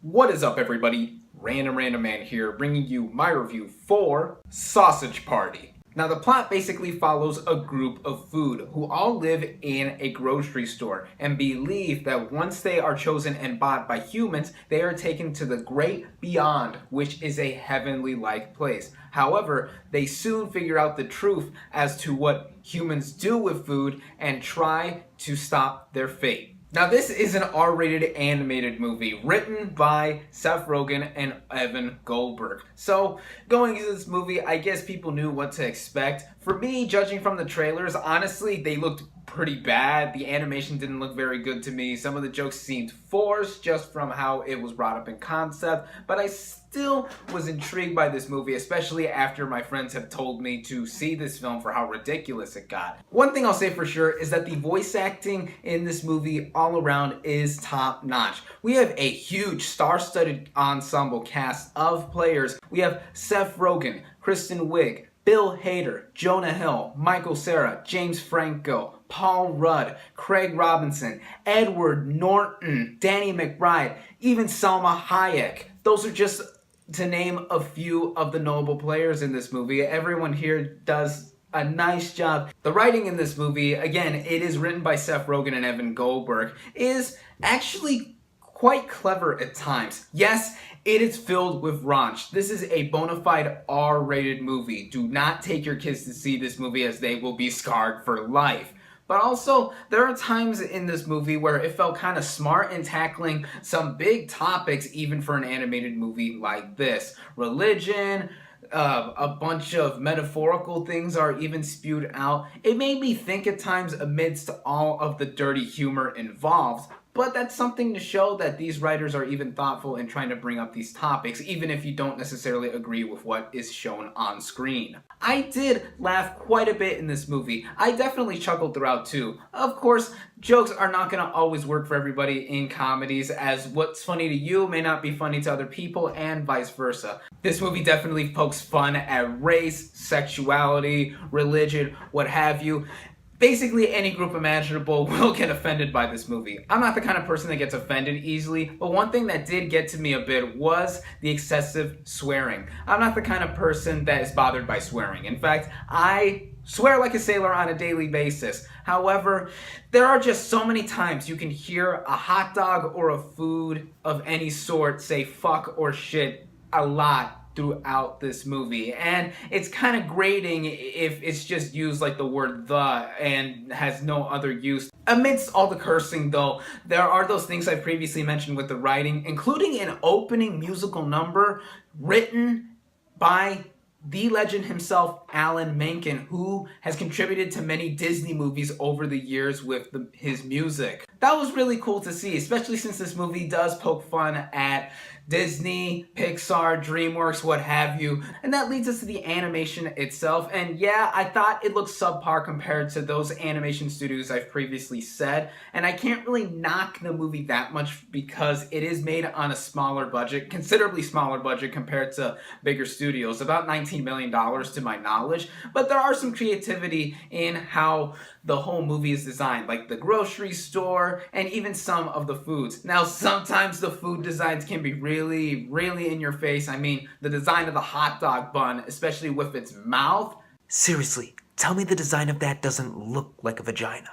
What is up, everybody? Random Random Man here, bringing you my review for Sausage Party. Now, the plot basically follows a group of food who all live in a grocery store and believe that once they are chosen and bought by humans, they are taken to the great beyond, which is a heavenly-like place. However, they soon figure out the truth as to what humans do with food and try to stop their fate. Now, this is an R-rated animated movie written by Seth Rogen and Evan Goldberg. So, going into this movie, I guess people knew what to expect. For me, judging from the trailers, honestly, they looked pretty bad. The animation didn't look very good to me. Some of the jokes seemed forced just from how it was brought up in concept, but I still was intrigued by this movie, especially after my friends have told me to see this film for how ridiculous it got. One thing I'll say for sure is that the voice acting in this movie all around is top notch. We have a huge star-studded ensemble cast of players. We have Seth Rogen, Kristen Wiig, Bill Hader, Jonah Hill, Michael Cera, James Franco, Paul Rudd, Craig Robinson, Edward Norton, Danny McBride, even Salma Hayek. Those are just to name a few of the notable players in this movie. Everyone here does a nice job. The writing in this movie, again, it is written by Seth Rogen and Evan Goldberg, is actually quite clever at times. Yes, it is filled with raunch. This is a bona fide R-rated movie. Do not take your kids to see this movie as they will be scarred for life. But also, there are times in this movie where it felt kind of smart in tackling some big topics even for an animated movie like this. Religion, a bunch of metaphorical things are even spewed out. It made me think at times amidst all of the dirty humor involved. But that's something to show that these writers are even thoughtful in trying to bring up these topics, even if you don't necessarily agree with what is shown on screen. I did laugh quite a bit in this movie. I definitely chuckled throughout too. Of course, jokes are not going to always work for everybody in comedies, as what's funny to you may not be funny to other people, and vice versa. This movie definitely pokes fun at race, sexuality, religion, what have you. Basically, any group imaginable will get offended by this movie. I'm not the kind of person that gets offended easily, but one thing that did get to me a bit was the excessive swearing. I'm not the kind of person that is bothered by swearing. In fact, I swear like a sailor on a daily basis. However, there are just so many times you can hear a hot dog or a food of any sort say fuck or shit a lot throughout this movie, and it's kind of grating if it's just used like the word the and has no other use. Amidst all the cursing though, there are those things I previously mentioned with the writing, including an opening musical number written by the legend himself, Alan Menken, who has contributed to many Disney movies over the years with his music. That was really cool to see, especially since this movie does poke fun at Disney, Pixar, DreamWorks, what have you. And that leads us to the animation itself. And yeah, I thought it looked subpar compared to those animation studios I've previously said. And I can't really knock the movie that much because it is made on a smaller budget, considerably smaller budget compared to bigger studios, about $19 million to my knowledge. But there are some creativity in how the whole movie is designed, like the grocery store and even some of the foods. Now, sometimes the food designs can be really in your face. I mean, the design of the hot dog bun, especially with its mouth. Seriously, tell me the design of that doesn't look like a vagina.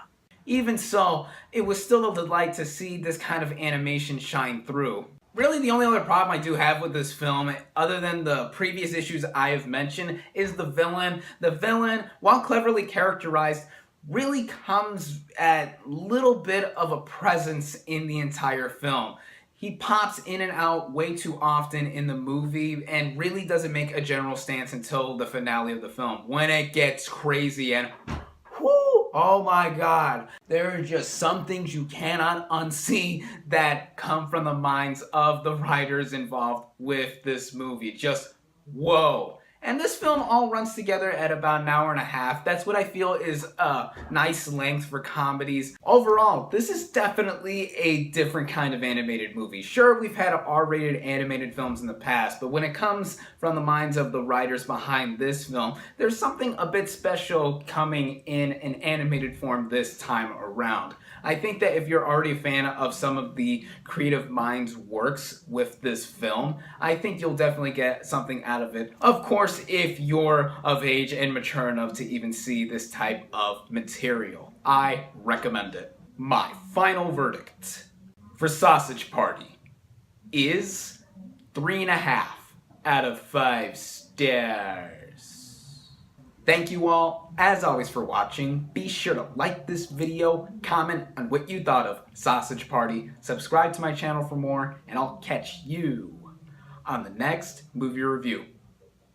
Even so, it was still a delight to see this kind of animation shine through. Really, the only other problem I do have with this film, other than the previous issues I have mentioned, is the villain. The villain, while cleverly characterized, really comes at little bit of a presence in the entire film. He pops in and out way too often in the movie and really doesn't make a general stance until the finale of the film, when it gets crazy and whoo, oh my god. There are just some things you cannot unsee that come from the minds of the writers involved with this movie. Just whoa. And this film all runs together at about an hour and a half. That's what I feel is a nice length for comedies. Overall, this is definitely a different kind of animated movie. Sure, we've had R-rated animated films in the past, but when it comes from the minds of the writers behind this film, there's something a bit special coming in an animated form this time around. I think that if you're already a fan of some of the creative minds' works with this film, I think you'll definitely get something out of it. Of course, if you're of age and mature enough to even see this type of material, I recommend it. My final verdict for Sausage Party is 3.5 out of 5 stars. Thank you all, as always, for watching. Be sure to like this video, comment on what you thought of Sausage Party, subscribe to my channel for more, and I'll catch you on the next movie review.